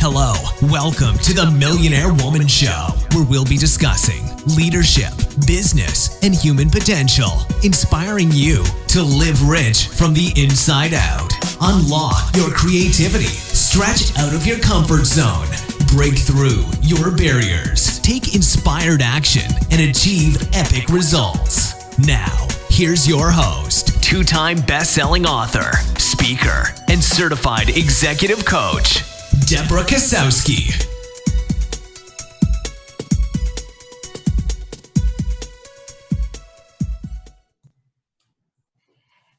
Hello, welcome to the Millionaire Woman Show, where we'll be discussing leadership, business, and human potential, inspiring you to live rich from the inside out. Unlock your creativity, stretch out of your comfort zone, break through your barriers, take inspired action, and achieve epic results. Now, here's your host, two-time best-selling author, speaker, and certified executive coach, Deborah Kasowski.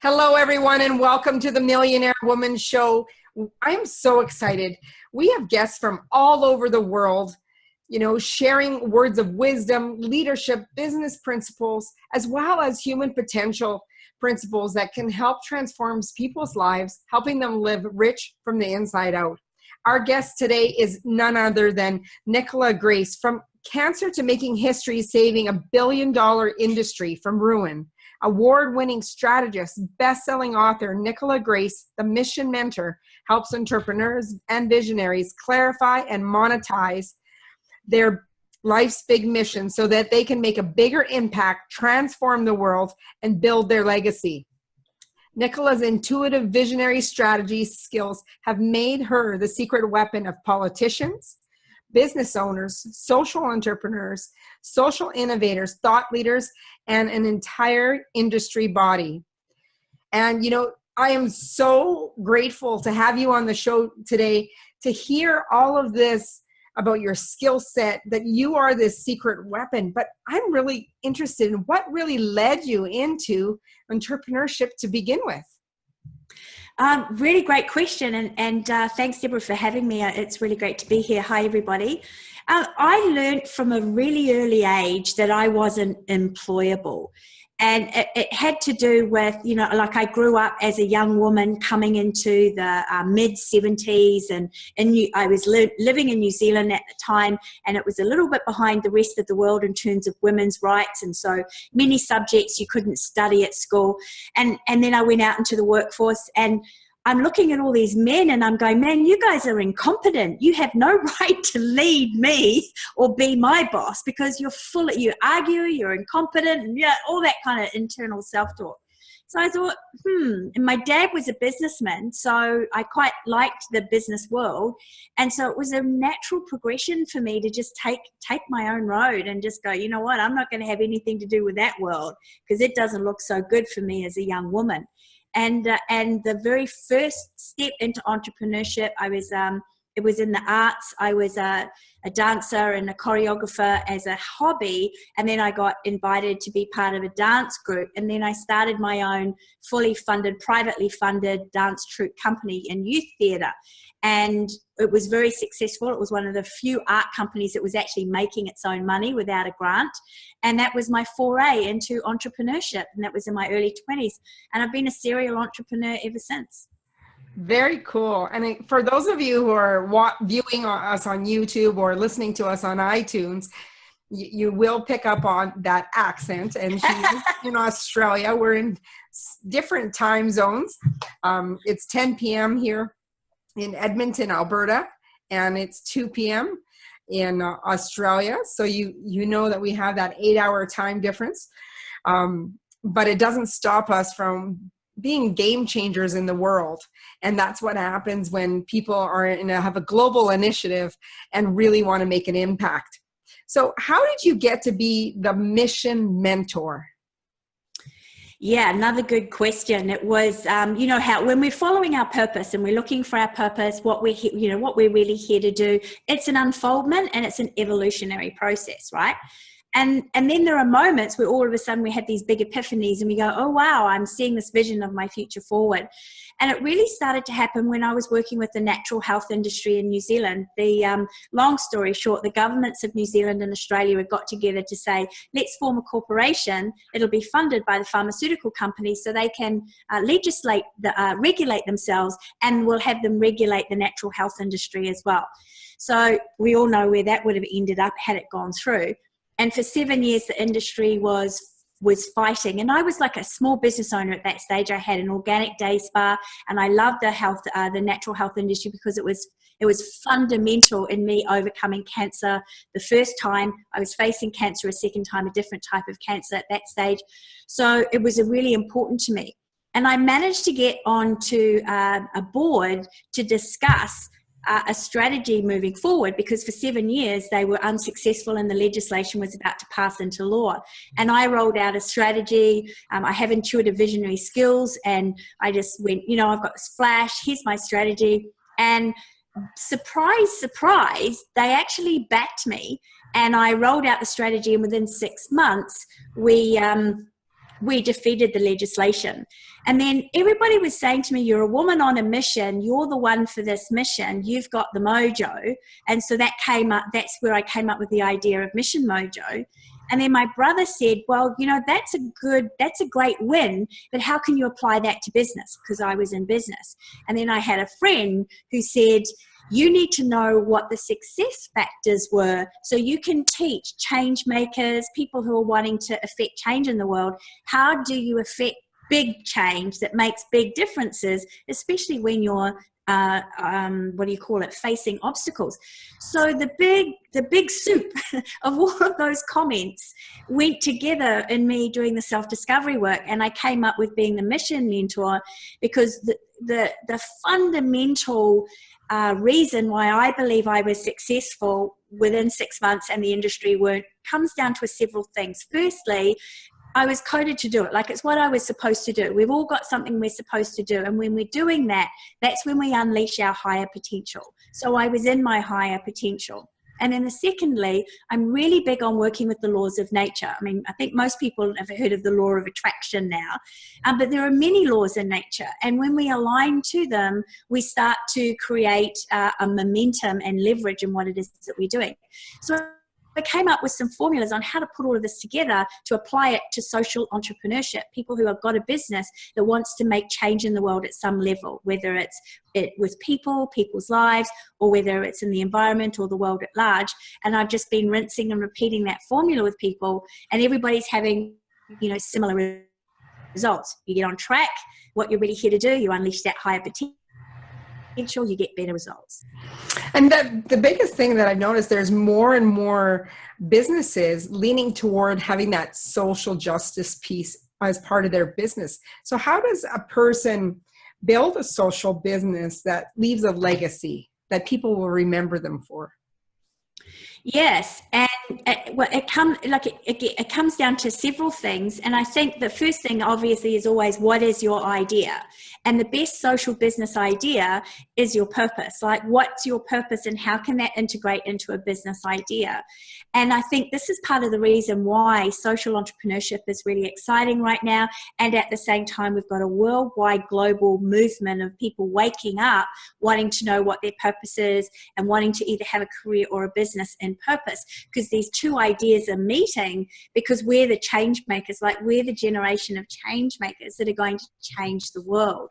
Hello, everyone, and welcome to the Millionaire Woman Show. I'm so excited. We have guests from all over the world, sharing words of wisdom, leadership, business principles, as well as human potential principles that can help transform people's lives, helping them live rich from the inside out. Our guest today is none other than Nicola Grace, from cancer to making history, saving a billion-dollar industry from ruin. Award-winning strategist, best-selling author Nicola Grace, the Mission Mentor, helps entrepreneurs and visionaries clarify and monetize their life's big mission so that they can make a bigger impact, transform the world, and build their legacy. Nicola's intuitive visionary strategy skills have made her the secret weapon of politicians, business owners, social entrepreneurs, social innovators, thought leaders, and an entire industry body. And, I am so grateful to have you on the show today to hear all of this about your skill set, that you are this secret weapon. But I'm really interested in what really led you into entrepreneurship to begin with. Really great question. And thanks, Deborah, for having me. It's really great to be here. Hi, everybody. I learned from a really early age that I wasn't employable. And it had to do with, I grew up as a young woman coming into the mid-70s, and I was living in New Zealand at the time, and it was a little bit behind the rest of the world in terms of women's rights, and so many subjects you couldn't study at school. And then I went out into the workforce, and I'm looking at all these men and I'm going, man, you guys are incompetent. You have no right to lead me or be my boss because you argue, you're incompetent, and all that kind of internal self-talk. So I thought, and my dad was a businessman, so I quite liked the business world. And so it was a natural progression for me to just take my own road and just go, you know what, I'm not going to have anything to do with that world because it doesn't look so good for me as a young woman. And the very first step into entrepreneurship, it was in the arts. I was a dancer and a choreographer as a hobby, and then I got invited to be part of a dance group, and then I started my own fully funded, privately funded dance troupe company in youth theatre, and it was very successful. It was one of the few art companies that was actually making its own money without a grant, and that was my foray into entrepreneurship, and that was in my early 20s, and I've been a serial entrepreneur ever since. Very cool. And for those of you who are viewing us on YouTube or listening to us on iTunes, you will pick up on that accent. And she's in Australia. We're in different time zones. It's 10 p.m. here in Edmonton, Alberta, and it's 2 p.m. in Australia. So you know that we have that 8-hour time difference. But it doesn't stop us from being game changers in the world. And that's what happens when people have a global initiative and really want to make an impact. So how did you get to be the Mission Mentor? Yeah, another good question. It was, how when we're following our purpose and we're looking for our purpose, what we're really here to do, it's an unfoldment and it's an evolutionary process, right? And then there are moments where all of a sudden we have these big epiphanies and we go, oh, wow, I'm seeing this vision of my future forward. And it really started to happen when I was working with the natural health industry in New Zealand. Long story short, the governments of New Zealand and Australia had got together to say, let's form a corporation. It'll be funded by the pharmaceutical companies so they can regulate themselves, and we'll have them regulate the natural health industry as well. So we all know where that would have ended up had it gone through. And for 7 years, the industry was was fighting. And I was like a small business owner at that stage. I had an organic day spa, and I loved the natural health industry because it was fundamental in me overcoming cancer. The first time I was facing cancer, a second time a different type of cancer at that stage. So it was really important to me. And I managed to get onto a board to discuss a strategy moving forward, because for 7 years they were unsuccessful and the legislation was about to pass into law. And I rolled out a strategy. I have intuitive visionary skills, and I just went, I've got this flash, here's my strategy. And surprise, surprise, they actually backed me, and I rolled out the strategy, and within 6 months we defeated the legislation. And then everybody was saying to me, you're a woman on a mission, you're the one for this mission, you've got the mojo. And so that came up, that's where I came up with the idea of Mission Mojo. And then my brother said, well, that's a great win, but how can you apply that to business? Because I was in business. And then I had a friend who said, you need to know what the success factors were so you can teach change makers, people who are wanting to affect change in the world. How do you affect big change that makes big differences, especially when you're facing obstacles? So the big soup of all of those comments went together in me doing the self-discovery work, and I came up with being the mission mentor, because the fundamental reason why I believe I was successful within 6 months and the industry weren't comes down to several things. Firstly, I was coded to do it. Like, it's what I was supposed to do. We've all got something we're supposed to do. And when we're doing that, that's when we unleash our higher potential. So I was in my higher potential. And then secondly, I'm really big on working with the laws of nature. I mean, I think most people have heard of the law of attraction now, but there are many laws in nature. And when we align to them, we start to create a momentum and leverage in what it is that we're doing. So I came up with some formulas on how to put all of this together to apply it to social entrepreneurship, people who have got a business that wants to make change in the world at some level, whether it's with people's lives, or whether it's in the environment or the world at large. And I've just been rinsing and repeating that formula with people, and everybody's having, similar results. You get on track, what you're really here to do, you unleash that higher potential, you get better results. And the biggest thing that I've noticed, there's more and more businesses leaning toward having that social justice piece as part of their business. So how does a person build a social business that leaves a legacy that people will remember them for? Yes, and it comes down to several things, and I think the first thing obviously is always, what is your idea? And the best social business idea is your purpose. Like, what's your purpose, and how can that integrate into a business idea? And I think this is part of the reason why social entrepreneurship is really exciting right now. And at the same time, we've got a worldwide global movement of people waking up, wanting to know what their purpose is, and wanting to either have a career or a business in purpose, because these two ideas are meeting, because we're the change makers, like we're the generation of change makers that are going to change the world.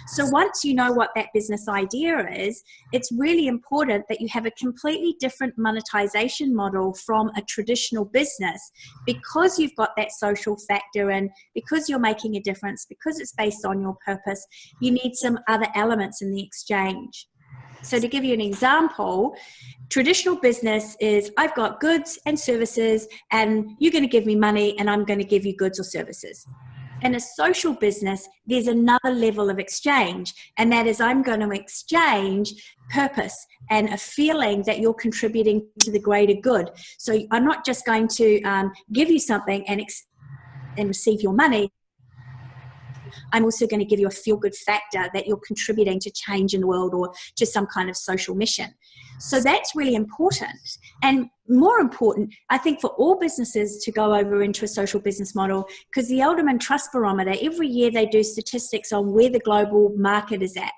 So once you know what that business idea is, it's really important that you have a completely different monetization model from a traditional business, because you've got that social factor, and because you're making a difference, because it's based on your purpose, you need some other elements in the exchange. So to give you an example, traditional business is, I've got goods and services, and you're going to give me money, and I'm going to give you goods or services. In a social business, there's another level of exchange, and that is, I'm going to exchange purpose and a feeling that you're contributing to the greater good. So I'm not just going to give you something and receive your money. I'm also going to give you a feel-good factor that you're contributing to change in the world or to some kind of social mission. So that's really important. And more important, I think, for all businesses to go over into a social business model, because the Elderman Trust Barometer, every year they do statistics on where the global market is at.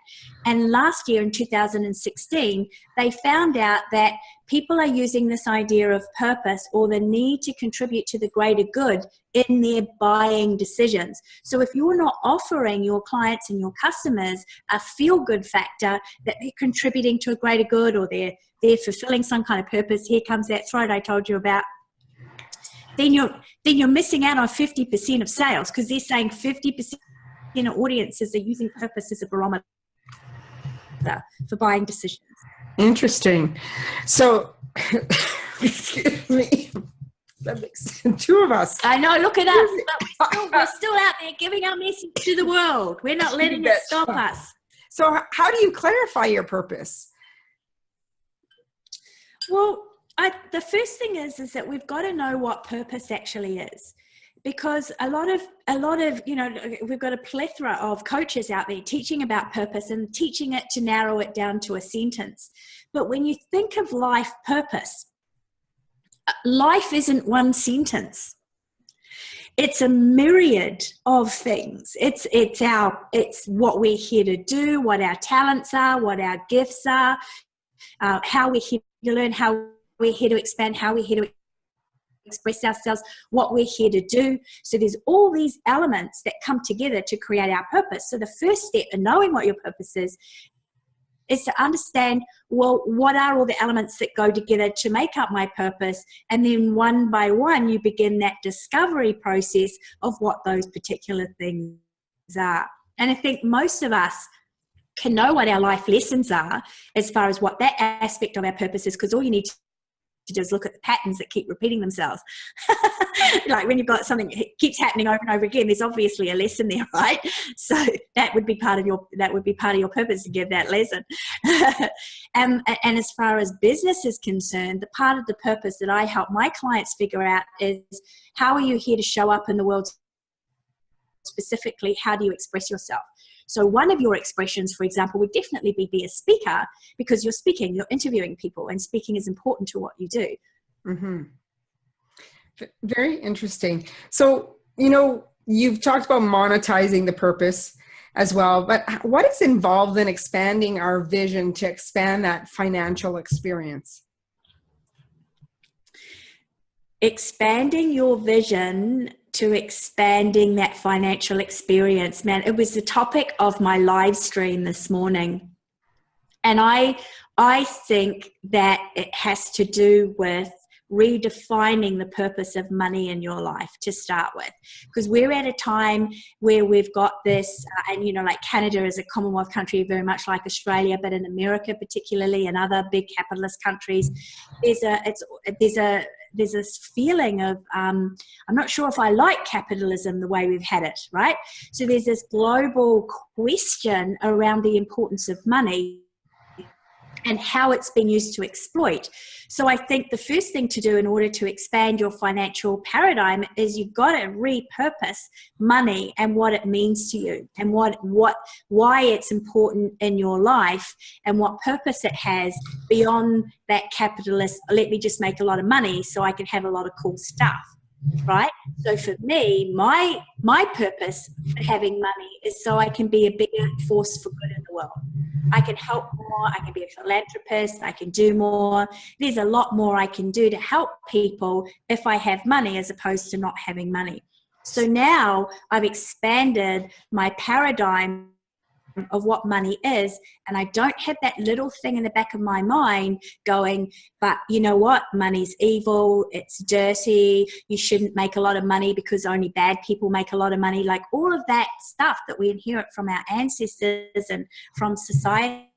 And last year in 2016, they found out that people are using this idea of purpose, or the need to contribute to the greater good, in their buying decisions. So if you're not offering your clients and your customers a feel-good factor that they're contributing to a greater good, or they're fulfilling some kind of purpose, here comes that throat I told you about, then you're missing out on 50% of sales, because they're saying 50% of audiences are using purpose as a barometer for buying decisions. Interesting. So, excuse me. That makes two of us. I know, look at us. We're still out there giving our message to the world. We're not letting it stop us. So how do you clarify your purpose? Well, the first thing is that we've got to know what purpose actually is. Because a lot of, we've got a plethora of coaches out there teaching about purpose and teaching it to narrow it down to a sentence. But when you think of life purpose, life isn't one sentence. It's a myriad of things. It's what we're here to do, what our talents are, what our gifts are, how we're here to learn, how we're here to expand, how we're here to express ourselves, what we're here to do. So there's all these elements that come together to create our purpose. So the first step in knowing what your purpose is to understand, well, what are all the elements that go together to make up my purpose? And then one by one, you begin that discovery process of what those particular things are. And I think most of us can know what our life lessons are as far as what that aspect of our purpose is, because all you need to just look at the patterns that keep repeating themselves. Like when you've got something that keeps happening over and over again, there's obviously a lesson there, right? So that would be part of your purpose, to give that lesson. And as far as business is concerned, the part of the purpose that I help my clients figure out is, how are you here to show up in the world? Specifically, how do you express yourself? So one of your expressions, for example, would definitely be a speaker, because you're speaking, you're interviewing people, and speaking is important to what you do. Mm-hmm. Very interesting. So, you've talked about monetizing the purpose as well, but what is involved in expanding our vision to expand that financial experience? Expanding your vision to expanding that financial experience, man, it was the topic of my live stream this morning. And I think that it has to do with redefining the purpose of money in your life to start with, because we're at a time where we've got this, and like Canada is a Commonwealth country, very much like Australia, but in America particularly, and other big capitalist countries, there's this feeling of, I'm not sure if I like capitalism the way we've had it, right? So there's this global question around the importance of money and how it's been used to exploit. So I think the first thing to do in order to expand your financial paradigm is you've got to repurpose money and what it means to you, and why it's important in your life, and what purpose it has beyond that capitalist, let me just make a lot of money so I can have a lot of cool stuff. Right? So for me, my purpose for having money is so I can be a bigger force for good in the world. I can help more, I can be a philanthropist, I can do more. There's a lot more I can do to help people if I have money, as opposed to not having money. So now I've expanded my paradigm of what money is, and I don't have that little thing in the back of my mind going, but you know what, money's evil, it's dirty, you shouldn't make a lot of money because only bad people make a lot of money. Like all of that stuff that we inherit from our ancestors and from society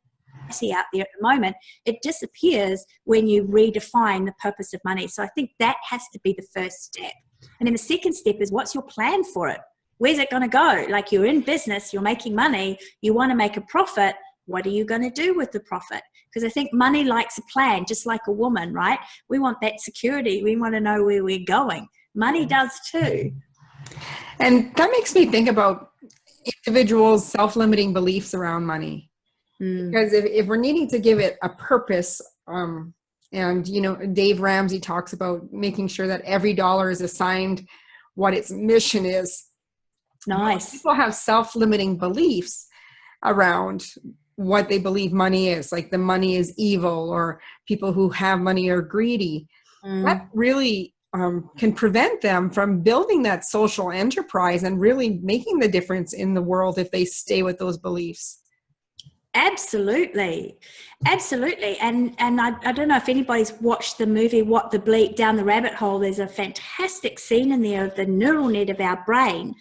out there at the moment, it disappears when you redefine the purpose of money. So I think that has to be the first step. And then the second step is, what's your plan for it? Where's it going to go? Like, you're in business, you're making money, you want to make a profit. What are you going to do with the profit? Because I think money likes a plan, just like a woman, right? We want that security. We want to know where we're going. Money does too. And that makes me think about individuals' self-limiting beliefs around money. Because if we're needing to give it a purpose, and Dave Ramsey talks about making sure that every dollar is assigned what its mission is. Nice. People have self-limiting beliefs around what they believe money is, like the money is evil, or people who have money are greedy. That really can prevent them from building that social enterprise and really making the difference in the world if they stay with those beliefs. Absolutely. Absolutely. And I don't know if anybody's watched the movie What the Bleep Down the Rabbit Hole. There's a fantastic scene in there of the neural net of our brain.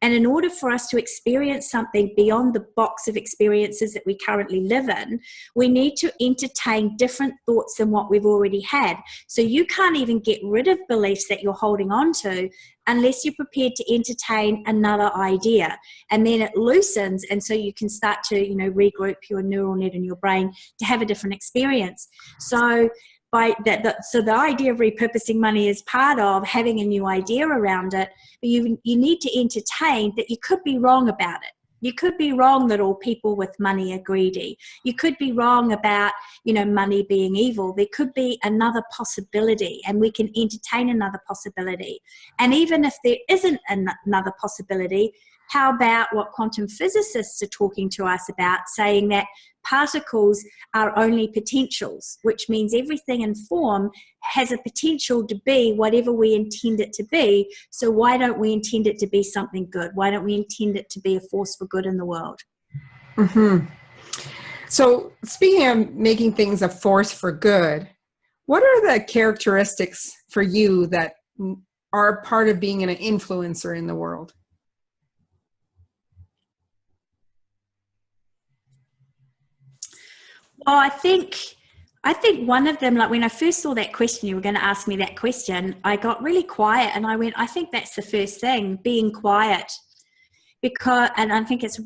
And in order for us to experience something beyond the box of experiences that we currently live in, we need to entertain different thoughts than what we've already had. So you can't even get rid of beliefs that you're holding on to unless you're prepared to entertain another idea. And then it loosens, and so you can start to, regroup your neural net in your brain to have a different experience. So so the idea of repurposing money is part of having a new idea around it. But you need to entertain that you could be wrong about it. You could be wrong that all people with money are greedy. You could be wrong about, money being evil. There could be another possibility, and we can entertain another possibility. And even if there isn't another possibility, how about what quantum physicists are talking to us about, saying that particles are only potentials, which means everything in form has a potential to be whatever we intend it to be. So why don't we intend it to be something good? Why don't we intend it to be a force for good in the world? Mm-hmm. So speaking of making things a force for good, what are the characteristics for you that are part of being an influencer in the world? Well, I think one of them, like when I first saw that question, you were going to ask me that question, I got really quiet and I went, I think that's the first thing, being quiet. And I think it's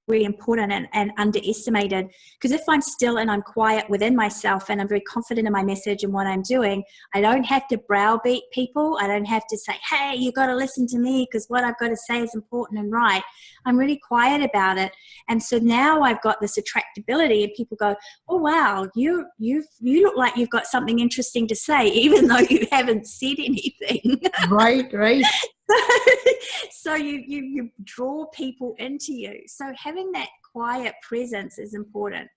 really important and underestimated, because if I'm still and I'm quiet within myself and I'm very confident in my message and what I'm doing, I don't have to browbeat people. I don't have to say, hey, you got to listen to me because what I've got to say is important and right. I'm really quiet about it. And so now I've got this attractability, and people go, oh wow, you look like you've got something interesting to say, even though you haven't said anything. Right. So you draw people into you. So having that quiet presence is important.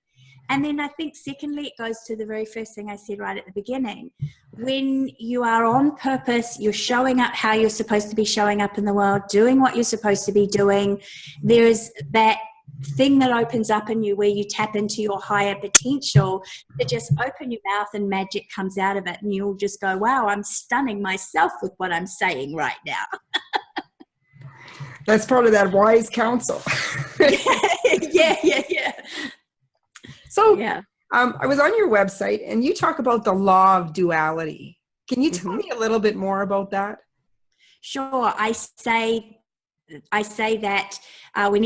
And then I think secondly, it goes to the very first thing I said right at the beginning. When you are on purpose, you're showing up how you're supposed to be showing up in the world, doing what you're supposed to be doing. There's that thing that opens up in you where you tap into your higher potential, to just open your mouth and magic comes out of it. And you'll just go, wow, I'm stunning myself with what I'm saying right now. That's part of that wise counsel. Yeah. So I was on your website and you talk about the law of duality. Can you tell me a little bit more about that? Sure. I say that when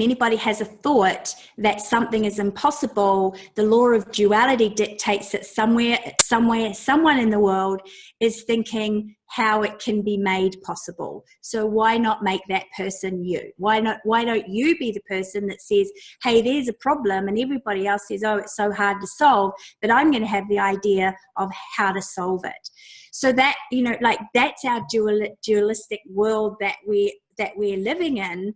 anybody has a thought that something is impossible, the law of duality dictates that someone in the world is thinking how it can be made possible. So why not make that person you? Why don't you be the person that says, hey, there's a problem, and everybody else says, oh, it's so hard to solve, but I'm going to have the idea of how to solve it. So that, that's our dualistic world that we're living in,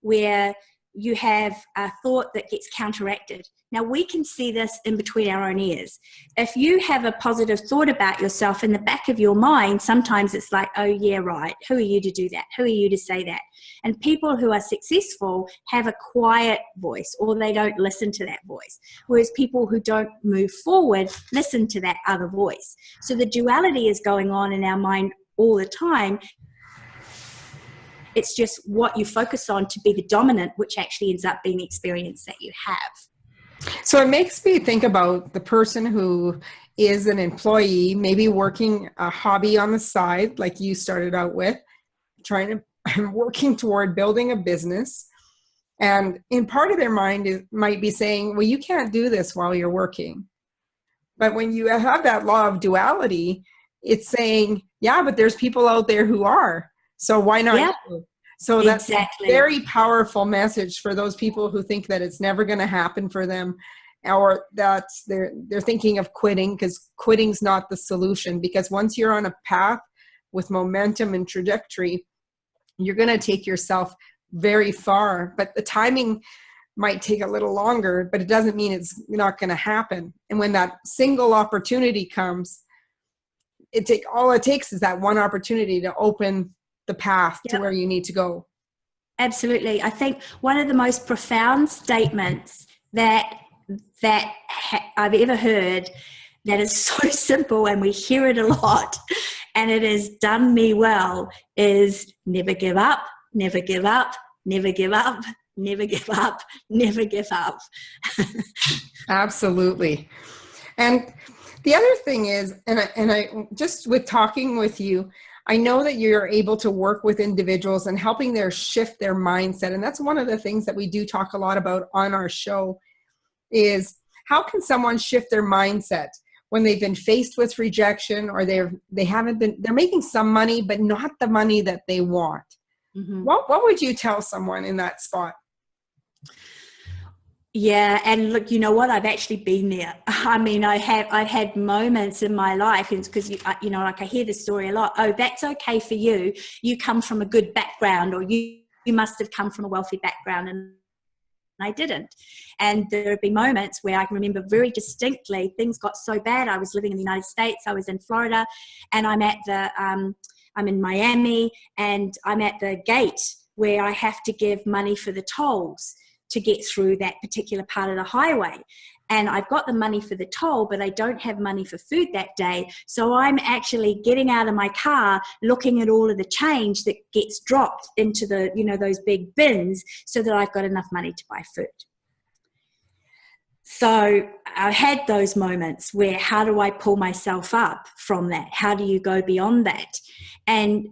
where you have a thought that gets counteracted. Now, we can see this in between our own ears. If you have a positive thought about yourself in the back of your mind, sometimes it's like, oh, yeah, right. Who are you to do that? Who are you to say that? And people who are successful have a quiet voice, or they don't listen to that voice. Whereas people who don't move forward listen to that other voice. So the duality is going on in our mind all the time. It's just what you focus on to be the dominant, which actually ends up being the experience that you have. So it makes me think about the person who is an employee, maybe working a hobby on the side, like you started out with, working toward building a business. And in part of their mind, it might be saying, well, you can't do this while you're working. But when you have that law of duality, it's saying, yeah, but there's people out there who are. So why not? Yeah, you? So that's exactly. a very powerful message for those people who think that it's never going to happen for them, or that they're thinking of quitting, because quitting's not the solution. Because once you're on a path with momentum and trajectory, you're going to take yourself very far. But the timing might take a little longer, but it doesn't mean it's not going to happen. And when that single opportunity comes, all it takes is that one opportunity to open the path to where you need to go. Absolutely. I think one of the most profound statements that I've ever heard, that is so simple and we hear it a lot and it has done me well, is never give up, never give up, never give up, never give up, never give up. Absolutely. And the other thing is, and I just with talking with you, I know that you're able to work with individuals and helping their shift their mindset. And that's one of the things that we do talk a lot about on our show is how can someone shift their mindset when they've been faced with rejection or they're making some money, but not the money that they want. Mm-hmm. What would you tell someone in that spot? Yeah, and look, you know what? I've actually been there. I mean, I've had moments in my life, and because you know, like I hear this story a lot. Oh, that's okay for you. You come from a good background, or you must have come from a wealthy background, and I didn't. And there have been moments where I can remember very distinctly. Things got so bad. I was living in the United States. I was in Florida, and I'm in Miami, and I'm at the gate where I have to give money for the tolls to get through that particular part of the highway. And I've got the money for the toll, but I don't have money for food that day. So I'm actually getting out of my car, looking at all of the change that gets dropped into the, you know, those big bins so that I've got enough money to buy food. So I had those moments where, how do I pull myself up from that? How do you go beyond that? And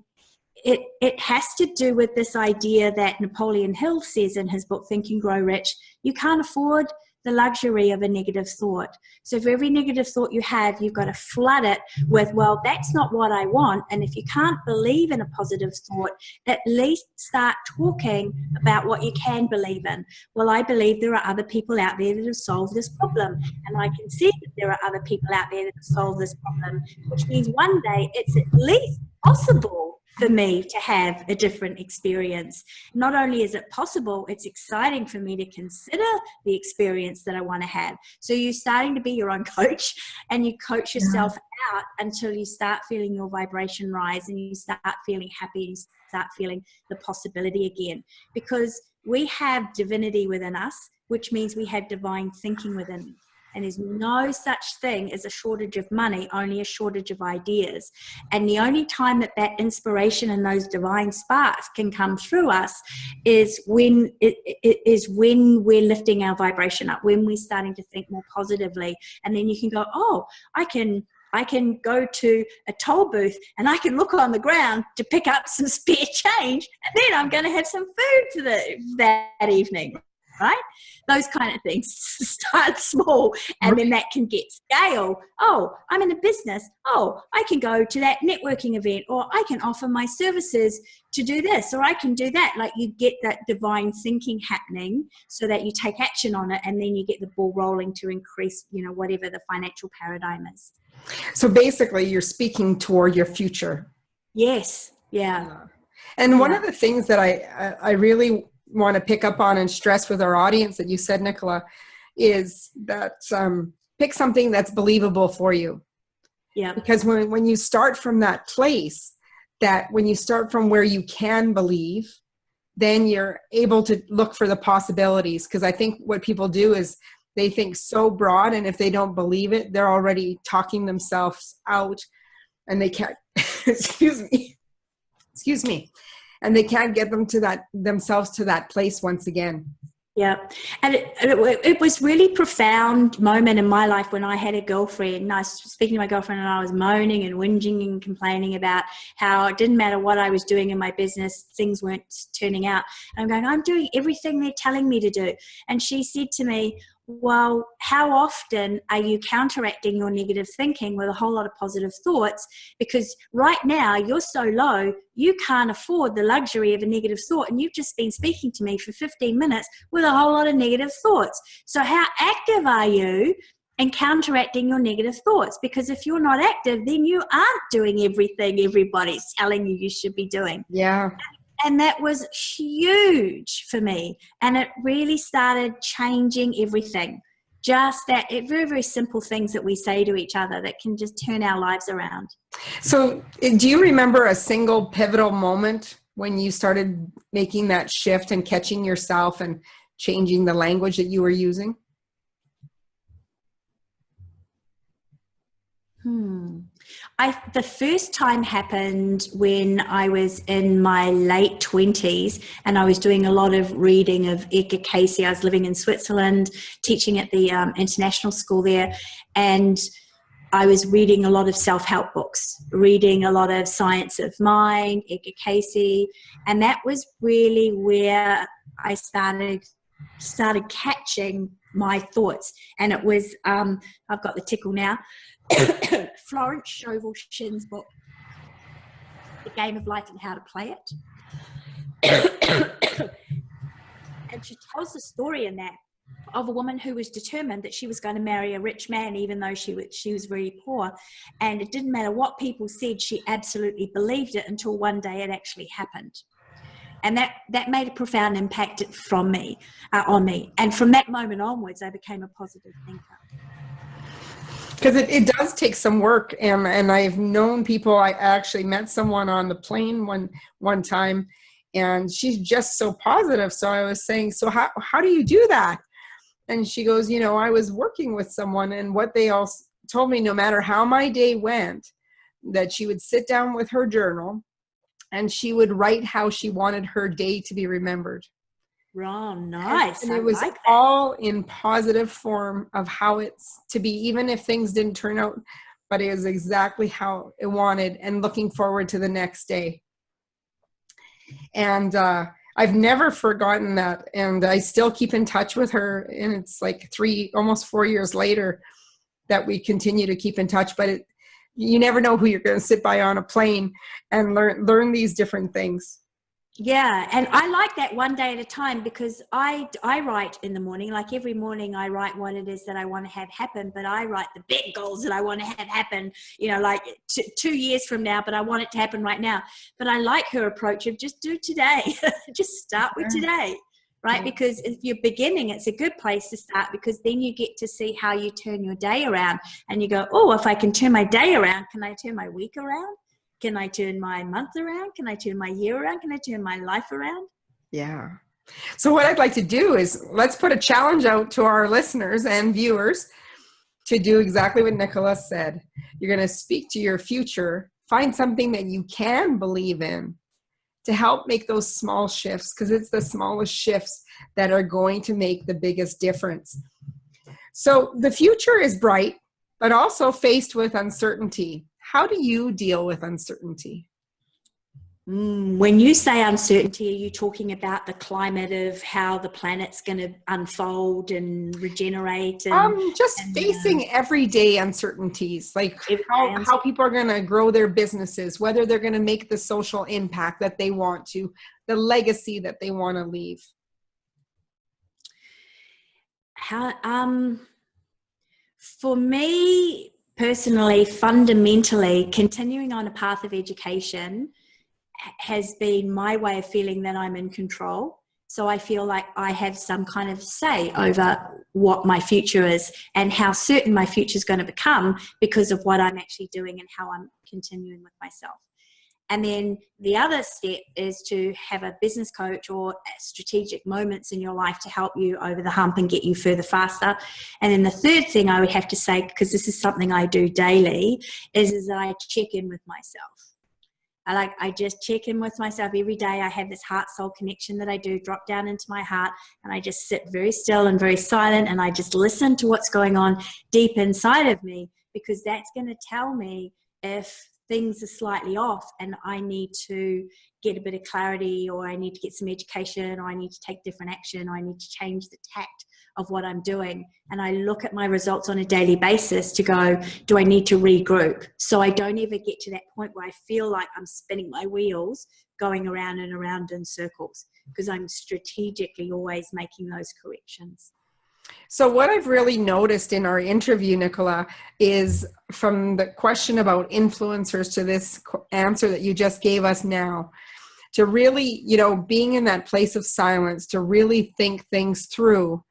it has to do with this idea that Napoleon Hill says in his book, Think and Grow Rich. You can't afford the luxury of a negative thought. So for every negative thought you have, you've got to flood it with, well, that's not what I want. And if you can't believe in a positive thought, at least start talking about what you can believe in. Well, I believe there are other people out there that have solved this problem. And I can see that there are other people out there that have solved this problem, which means one day it's at least possible for me to have a different experience. Not only is it possible, it's exciting for me to consider the experience that I want to have. So you're starting to be your own coach, and you coach yourself out until you start feeling your vibration rise, and you start feeling happy, and you start feeling the possibility again. Because we have divinity within us, which means we have divine thinking within us. And there's no such thing as a shortage of money, only a shortage of ideas. And the only time that inspiration and those divine sparks can come through us is when we're lifting our vibration up, when we're starting to think more positively. And then you can go, oh, I can go to a toll booth and I can look on the ground to pick up some spare change, and then I'm going to have some food that evening. Right? Those kind of things. Start small, and then that can get scale. Oh, I'm in a business. Oh, I can go to that networking event, or I can offer my services to do this, or I can do that. Like, you get that divine thinking happening so that you take action on it, and then you get the ball rolling to increase, you know, whatever the financial paradigm is. So basically you're speaking toward your future. Yes. Yeah. And one of the things that I really want to pick up on and stress with our audience that you said, Nicola, is that pick something that's believable for you. Yeah. Because when you start from that place, that when you start from where you can believe, then you're able to look for the possibilities. Because I think what people do is they think so broad, and if they don't believe it, they're already talking themselves out, and they can't, excuse me. And they can't get themselves to that place once again. Yeah. And it was really profound moment in my life when I had a girlfriend. I was speaking to my girlfriend, and I was moaning and whinging and complaining about how it didn't matter what I was doing in my business, things weren't turning out. And I'm going, I'm doing everything they're telling me to do. And she said to me, well, how often are you counteracting your negative thinking with a whole lot of positive thoughts? Because right now you're so low, you can't afford the luxury of a negative thought. And you've just been speaking to me for 15 minutes with a whole lot of negative thoughts. So how active are you in counteracting your negative thoughts? Because if you're not active, then you aren't doing everything everybody's telling you should be doing. Yeah. And that was huge for me. And it really started changing everything. Just that very, very simple things that we say to each other that can just turn our lives around. So do you remember a single pivotal moment when you started making that shift and catching yourself and changing the language that you were using? The first time happened when I was in my late 20s, and I was doing a lot of reading of Edgar Cayce. I was living in Switzerland, teaching at the international school there, and I was reading a lot of self-help books, reading a lot of Science of Mind, Edgar Cayce, and that was really where I started catching my thoughts. And it was, I've got the tickle now, Florence Scovel Shinn's book, The Game of Life and How to Play It. And she tells the story in that of a woman who was determined that she was going to marry a rich man, even though she was very poor. And it didn't matter what people said, she absolutely believed it until one day it actually happened. And that made a profound impact on me. And from that moment onwards, I became a positive thinker. Because it does take some work, and I've known people. I actually met someone on the plane one time, and she's just so positive. So I was saying, so how do you do that? And she goes, I was working with someone, and what they all told me, no matter how my day went, that she would sit down with her journal and she would write how she wanted her day to be remembered. Oh, nice. And it was all in positive form of how it's to be, even if things didn't turn out, but it was exactly how it wanted, and looking forward to the next day. And I've never forgotten that. And I still keep in touch with her. And it's like almost 4 years later that we continue to keep in touch. But you never know who you're going to sit by on a plane and learn these different things. Yeah, and I like that one day at a time, because I write in the morning. Like every morning I write what it is that I want to have happen, but I write the big goals that I want to have happen, like 2 years from now, but I want it to happen right now. But I like her approach of just do today. Just start with today, right? Because if you're beginning, it's a good place to start, because then you get to see how you turn your day around, and you go, oh, if I can turn my day around, can I turn my week around? Can I turn my month around? Can I turn my year around? Can I turn my life around? Yeah. So what I'd like to do is, let's put a challenge out to our listeners and viewers to do exactly what Nicola said. You're going to speak to your future, find something that you can believe in to help make those small shifts, because it's the smallest shifts that are going to make the biggest difference. So the future is bright, but also faced with uncertainty. How do you deal with uncertainty? When you say uncertainty, are you talking about the climate of how the planet's going to unfold and regenerate? Facing everyday uncertainties, like how people are going to grow their businesses, whether they're going to make the social impact that they want to, the legacy that they want to leave. For me, personally, fundamentally, continuing on a path of education has been my way of feeling that I'm in control. So I feel like I have some kind of say over what my future is and how certain my future is going to become because of what I'm actually doing and how I'm continuing with myself. And then the other step is to have a business coach or strategic moments in your life to help you over the hump and get you further faster. And then the third thing I would have to say, because this is something I do daily, is that I check in with myself. I just check in with myself every day. I have this heart-soul connection that I do drop down into my heart, and I just sit very still and very silent, and I just listen to what's going on deep inside of me, because that's going to tell me if things are slightly off and I need to get a bit of clarity, or I need to get some education, or I need to take different action, or I need to change the tact of what I'm doing. And I look at my results on a daily basis to go, do I need to regroup? So I don't ever get to that point where I feel like I'm spinning my wheels going around and around in circles, because I'm strategically always making those corrections. So what I've really noticed in our interview, Nicola, is from the question about influencers to this answer that you just gave us now, to really, being in that place of silence, to really think things through,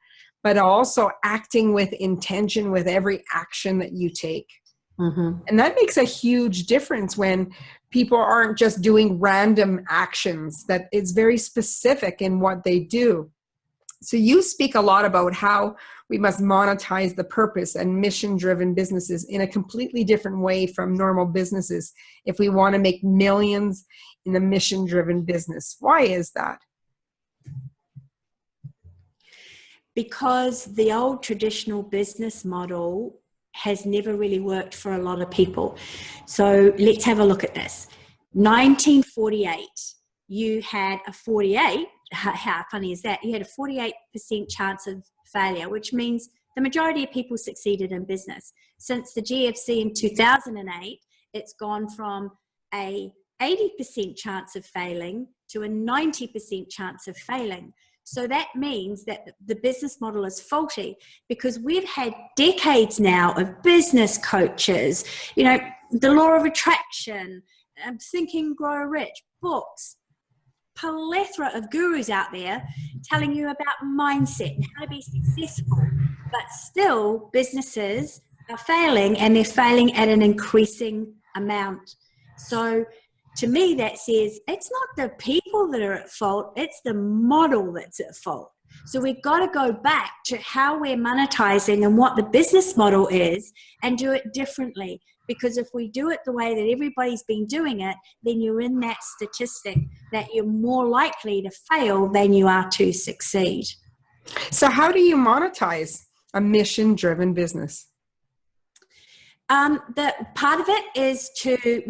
but also acting with intention with every action that you take. And that makes a huge difference when people aren't just doing random actions, that it's very specific in what they do. So you speak a lot about how we must monetize the purpose and mission-driven businesses in a completely different way from normal businesses if we want to make millions in a mission-driven business. Why is that? Because the old traditional business model has never really worked for a lot of people. So let's have a look at this. 1948, you had a 48, how funny is that? You had a 48% chance of failure, which means the majority of people succeeded in business. Since the GFC in 2008, it's gone from a 80% chance of failing to a 90% chance of failing. So that means that the business model is faulty, because we've had decades now of business coaches, the law of attraction, Think and Grow Rich, books, plethora of gurus out there telling you about mindset and how to be successful. But still, businesses are failing, and they're failing at an increasing amount. So to me, that says it's not the people that are at fault, it's the model that's at fault. So we've got to go back to how we're monetizing and what the business model is and do it differently. Because if we do it the way that everybody's been doing it, then you're in that statistic that you're more likely to fail than you are to succeed. So how do you monetize a mission-driven business? The part of it is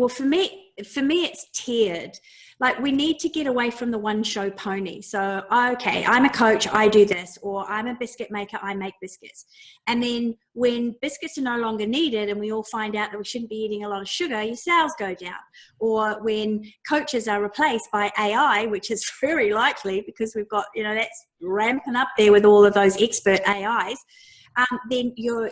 for me, it's tiered. Like, we need to get away from the one show pony. So, okay, I'm a coach, I do this, or I'm a biscuit maker, I make biscuits. And then when biscuits are no longer needed and we all find out that we shouldn't be eating a lot of sugar, your sales go down. Or when coaches are replaced by AI, which is very likely because we've got, that's ramping up there with all of those expert AIs, then you're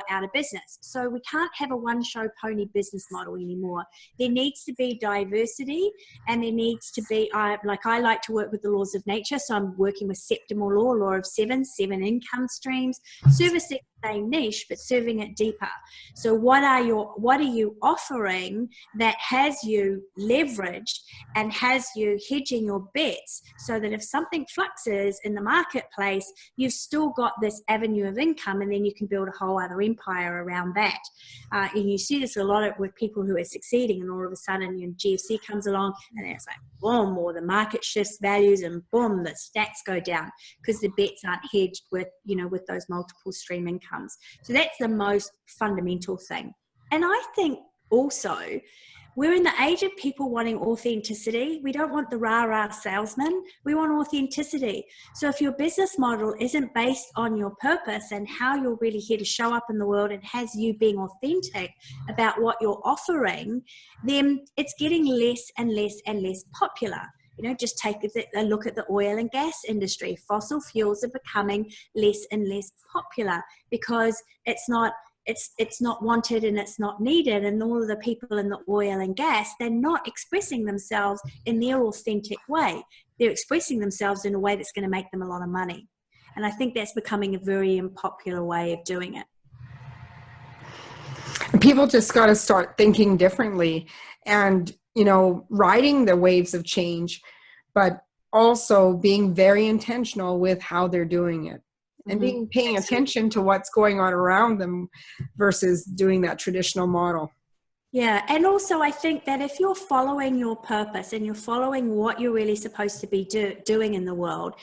out of business. So we can't have a one-show pony business model anymore. There needs to be diversity, and there needs to be, I like to work with the laws of nature, so I'm working with septimal law of seven income streams, servicing the same niche, but serving it deeper. So what are you offering that has you leveraged and has you hedging your bets, so that if something fluxes in the marketplace, you've still got this avenue of income, and then you can build a whole other empire around that. And you see this a lot with people who are succeeding, and all of a sudden GFC comes along, and it's like boom, or the market shifts values, and boom, the stats go down because the bets aren't hedged with those multiple stream incomes. So that's the most fundamental thing. And I think also, we're in the age of people wanting authenticity. We don't want the rah-rah salesman. We want authenticity. So if your business model isn't based on your purpose and how you're really here to show up in the world, and has you being authentic about what you're offering, then it's getting less and less and less popular. Just take a look at the oil and gas industry. Fossil fuels are becoming less and less popular because it's not wanted and it's not needed. And all of the people in the oil and gas, they're not expressing themselves in their authentic way. They're expressing themselves in a way that's going to make them a lot of money. And I think that's becoming a very unpopular way of doing it. People just got to start thinking differently and, riding the waves of change, but also being very intentional with how they're doing it. And paying attention to what's going on around them versus doing that traditional model. Yeah. And also, I think that if you're following your purpose and you're following what you're really supposed to be doing in the world,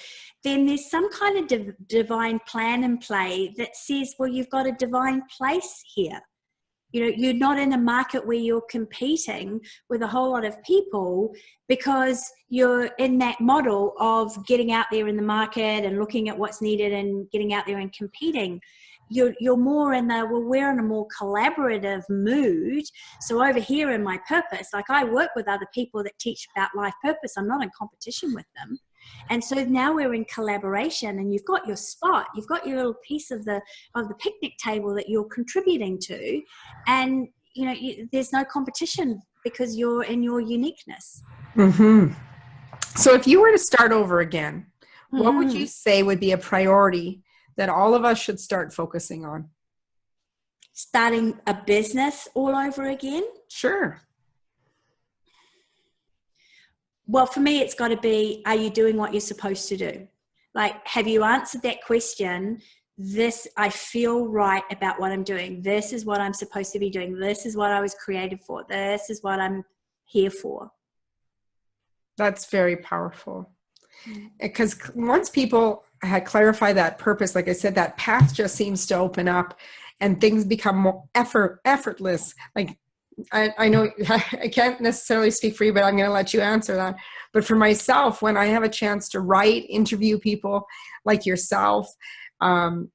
then there's some kind of divine plan in play that says, well, you've got a divine place here. You're not in a market where you're competing with a whole lot of people, because you're in that model of getting out there in the market and looking at what's needed and getting out there and competing. You're more in we're in a more collaborative mood. So over here in my purpose, like, I work with other people that teach about life purpose. I'm not in competition with them. And so now we're in collaboration, and you've got your spot, you've got your little piece of the picnic table that you're contributing to, and there's no competition because you're in your uniqueness. So if you were to start over again, what would you say would be a priority that all of us should start focusing on? starting a business all over again? Sure. Well, for me, it's got to be, are you doing what you're supposed to do? Like, have you answered that question? I feel right about what I'm doing. This is what I'm supposed to be doing. This is what I was created for. This is what I'm here for. That's very powerful. Because once people had clarified that purpose, like I said, that path just seems to open up and things become more effortless. Like, I know I can't necessarily speak for you, but I'm going to let you answer that. But for myself, when I have a chance to write, interview people like yourself,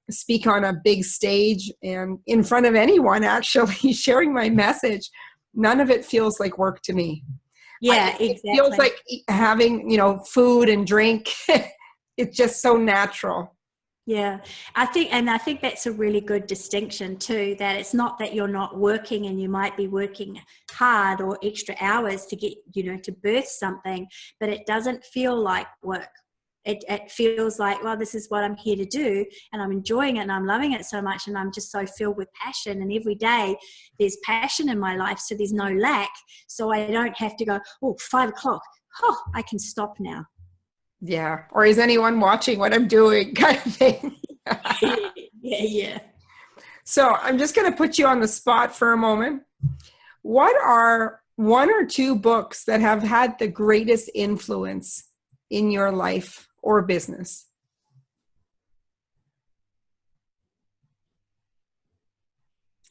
speak on a big stage and in front of anyone, actually sharing my message, none of it feels like work to me. Yeah, exactly. It feels like having, food and drink. It's just so natural. Yeah, I think that's a really good distinction too, that it's not that you're not working and you might be working hard or extra hours to get, to birth something, but it doesn't feel like work. It feels like, well, this is what I'm here to do and I'm enjoying it and I'm loving it so much and I'm just so filled with passion, and every day there's passion in my life, so there's no lack. So I don't have to go, 5 o'clock, I can stop now. Yeah. Or is anyone watching what I'm doing, kind of thing? Yeah. So I'm just going to put you on the spot for a moment. What are 1 or 2 books that have had the greatest influence in your life or business?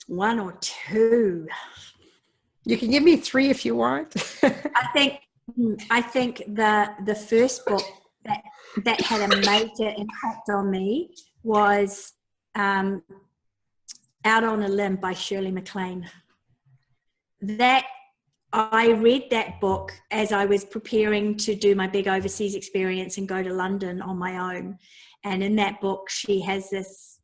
One or two. You can give me 3 if you want. I think the first book that had a major impact on me was Out on a Limb by Shirley MacLaine. That I read that book as I was preparing to do my big overseas experience and go to London on my own. And in that book, she has this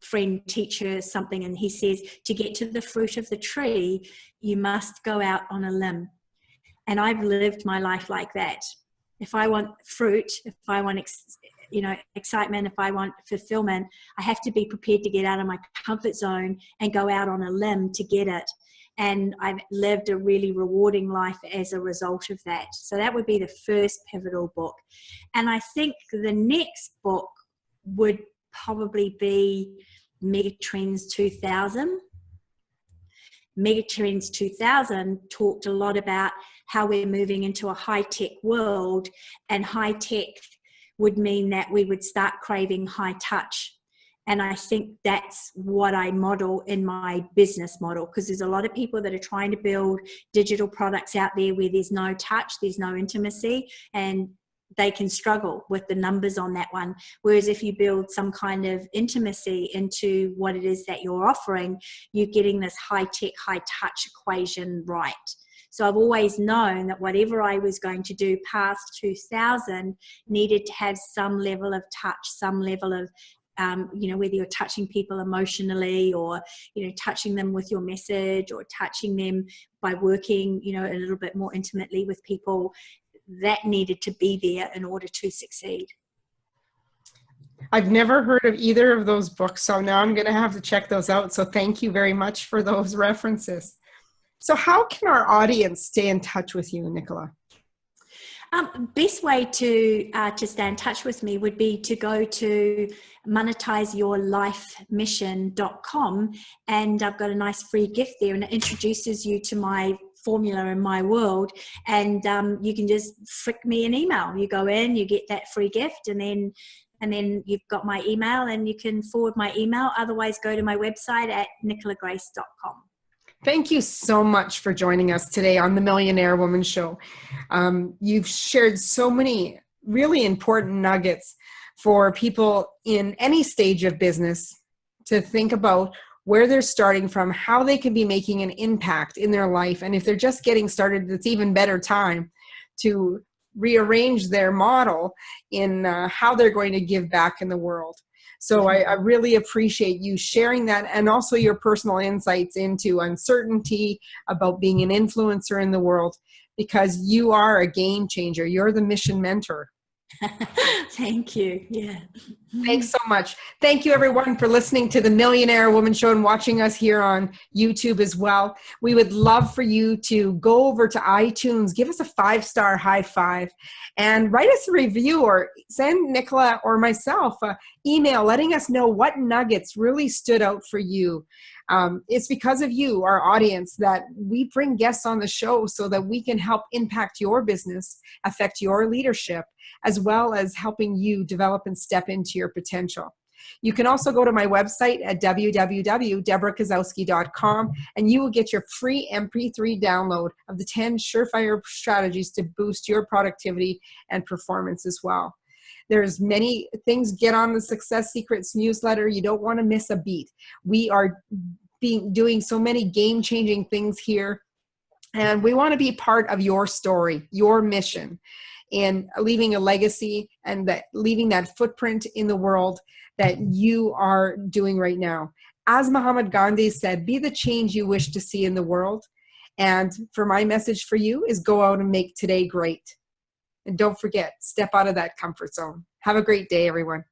friend teach her something, and he says, to get to the fruit of the tree, you must go out on a limb. And I've lived my life like that. If I want fruit, if I want excitement, if I want fulfillment, I have to be prepared to get out of my comfort zone and go out on a limb to get it. And I've lived a really rewarding life as a result of that. So that would be the first pivotal book. And I think the next book would probably be Megatrends 2000. Megatrends 2000 talked a lot about how we're moving into a high-tech world, and high-tech would mean that we would start craving high touch. And I think that's what I model in my business model, because there's a lot of people that are trying to build digital products out there where there's no touch, there's no intimacy, and they can struggle with the numbers on that one. Whereas if you build some kind of intimacy into what it is that you're offering, you're getting this high-tech, high-touch equation right. So I've always known that whatever I was going to do past 2000 needed to have some level of touch, some level of whether you're touching people emotionally or, touching them with your message or touching them by working, a little bit more intimately with people, that needed to be there in order to succeed. I've never heard of either of those books, so now I'm going to have to check those out. So thank you very much for those references. So how can our audience stay in touch with you, Nicola? Best way to stay in touch with me would be to go to monetizeyourlifemission.com, and I've got a nice free gift there, and it introduces you to my formula in my world, and you can just flick me an email. You go in, you get that free gift, and then you've got my email, and you can forward my email. Otherwise, go to my website at nicolagrace.com. Thank you so much for joining us today on the Millionaire Woman Show. You've shared so many really important nuggets for people in any stage of business to think about where they're starting from, how they can be making an impact in their life. And if they're just getting started, it's even better time to rearrange their model in how they're going to give back in the world. So I really appreciate you sharing that, and also your personal insights into uncertainty about being an influencer in the world, because you are a game changer. You're the mission mentor. Thank you. Yeah. Thanks so much. Thank you, everyone, for listening to the Millionaire Woman Show and watching us here on YouTube as well. We would love for you to go over to iTunes, give us a 5-star high five, and write us a review, or send Nicola or myself an email letting us know what nuggets really stood out for you. It's because of you, our audience, that we bring guests on the show so that we can help impact your business, affect your leadership, as well as helping you develop and step into your potential. You can also go to my website at www.deborahkozowski.com, and you will get your free MP3 download of the 10 surefire strategies to boost your productivity and performance as well. There's many things. Get on the Success Secrets newsletter. You don't want to miss a beat. We are doing so many game-changing things here, and we want to be part of your story, your mission, and leaving a legacy and leaving that footprint in the world that you are doing right now. As Muhammad Gandhi said, be the change you wish to see in the world. And for my message for you is go out and make today great. And don't forget, step out of that comfort zone. Have a great day, everyone.